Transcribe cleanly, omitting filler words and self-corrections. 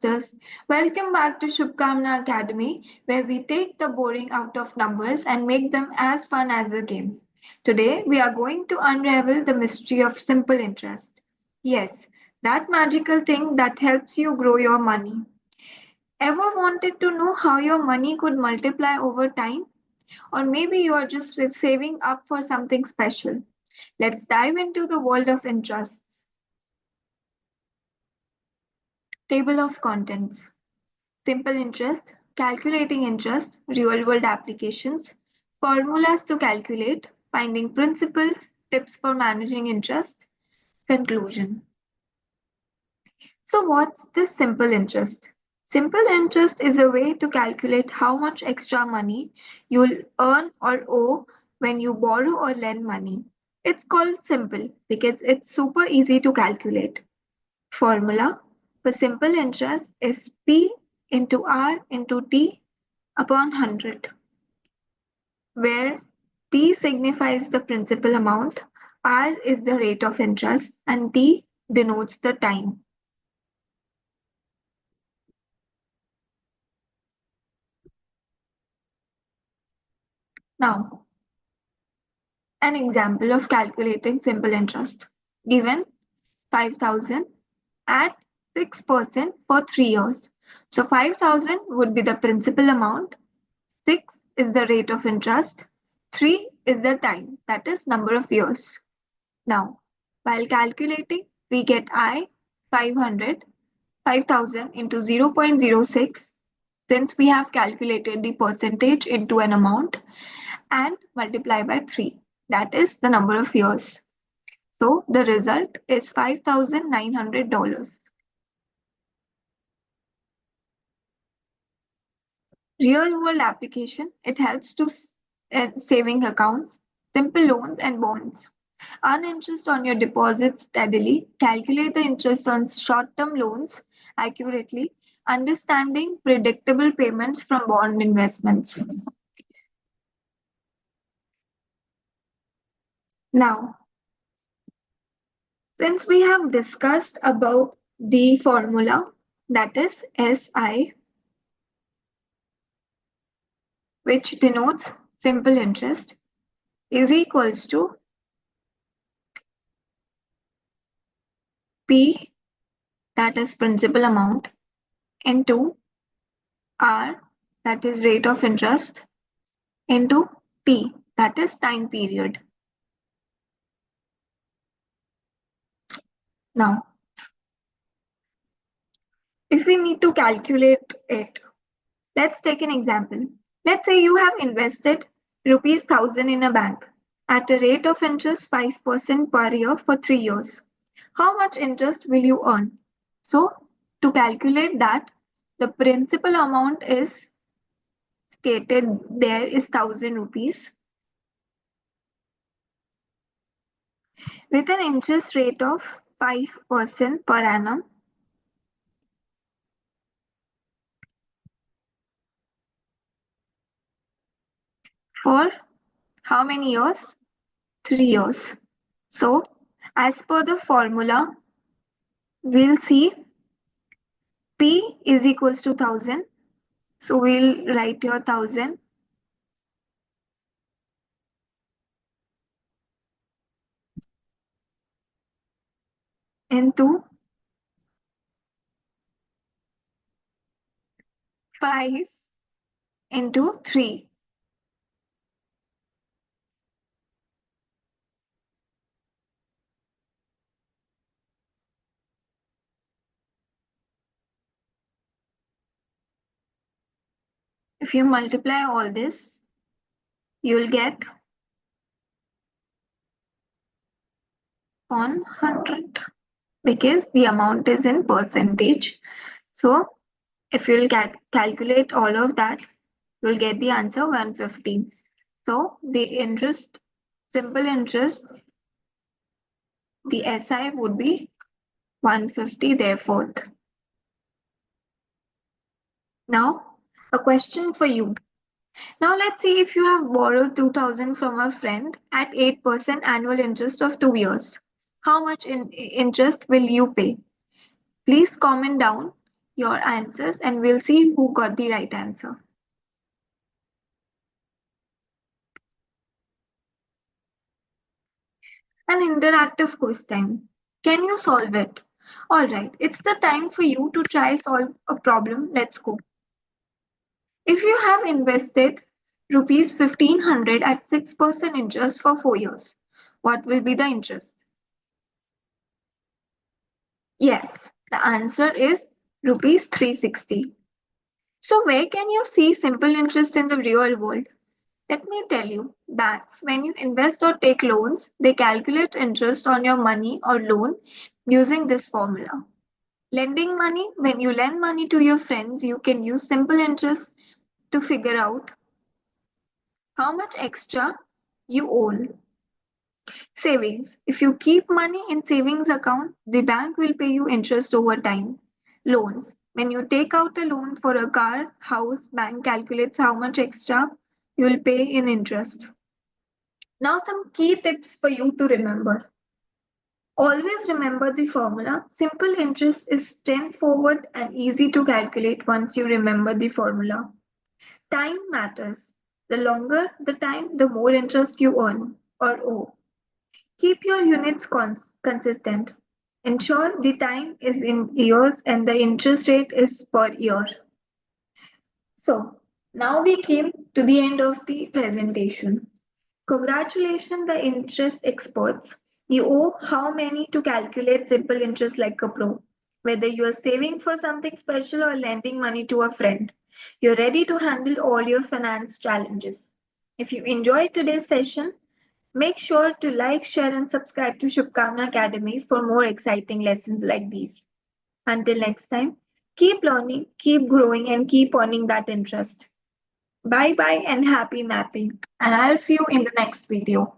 Masters. Welcome back to Shubhkaamna Academy, where we take the boring out of numbers and make them as fun as a game. Today, we are going to unravel the mystery of simple interest. Yes, that magical thing that helps you grow your money. Ever wanted to know how your money could multiply over time? Or maybe you are just saving up for something special. Let's dive into the world of interests. Table of contents. Simple interest, calculating interest, real world applications, formulas to calculate, finding principles, tips for managing interest, conclusion. So, what's this simple interest? Simple interest is a way to calculate how much extra money you'll earn or owe when you borrow or lend money. It's called simple because it's super easy to calculate. Formula for simple interest is P into R into T upon 100, where P signifies the principal amount, R is the rate of interest, and T denotes the time. Now, an example of calculating simple interest. Given 5,000 at 6% for 3 years. So 5,000 would be the principal amount, 6 is the rate of interest, 3 is the time, that is number of years. Now, while calculating, we get I 5,000 into 0.06 since we have calculated the percentage into an amount and multiply by 3, that is the number of years. So the result is $5,900. Real world application, it helps to saving accounts, simple loans and bonds. Earn interest on your deposits steadily, calculate the interest on short-term loans accurately, understanding predictable payments from bond investments. Now, since we have discussed about the formula, that is SI, which denotes simple interest, is equals to P, that is principal amount, into R, that is rate of interest, into T, that is time period. Now, if we need to calculate it, let's take an example. Let's say you have invested rupees 1,000 in a bank at a rate of interest 5% per year for 3 years. How much interest will you earn? So, to calculate that, the principal amount is stated there is 1,000 rupees with an interest rate of 5% per annum. For how many years? 3 years. So, as per the formula, we'll see P is equals to 1,000. So, we'll write your 1,000 into 5 into 3. If you multiply all this, you will get 100 because the amount is in percentage. So if you'll calculate all of that, you'll get the answer 150. So the interest, simple interest, the SI would be 150 therefore. Now, a question for you. Now let's see if you have borrowed 2,000 from a friend at 8% annual interest of 2 years. How much interest will you pay? Please comment down your answers and we'll see who got the right answer. An interactive quiz time. Can you solve it? All right, it's the time for you to try solve a problem. Let's go. If you have invested rupees 1500 at 6% interest for 4 years, what will be the interest? Yes, the answer is rupees 360. So where can you see simple interest in the real world? Let me tell you, banks, when you invest or take loans, they calculate interest on your money or loan using this formula. Lending money, when you lend money to your friends, you can use simple interest to figure out how much extra you owe. Savings, if you keep money in savings account, the bank will pay you interest over time. Loans, when you take out a loan for a car, house, bank calculates how much extra you will pay in interest. Now, some key tips for you to remember. Always remember the formula. Simple interest is straightforward and easy to calculate once you remember the formula. Time matters. The longer the time, the more interest you earn or owe. Keep your units consistent. Ensure the time is in years and the interest rate is per year. So, now we came to the end of the presentation. Congratulations, the interest experts. You owe how many to calculate simple interest like a pro. Whether you are saving for something special or lending money to a friend, you're ready to handle all your finance challenges. If you enjoyed today's session, make sure to like, share, and subscribe to Shubhkaamna Academy for more exciting lessons like these. Until next time, keep learning, keep growing, and keep earning that interest. Bye bye and happy mapping. And I'll see you in the next video.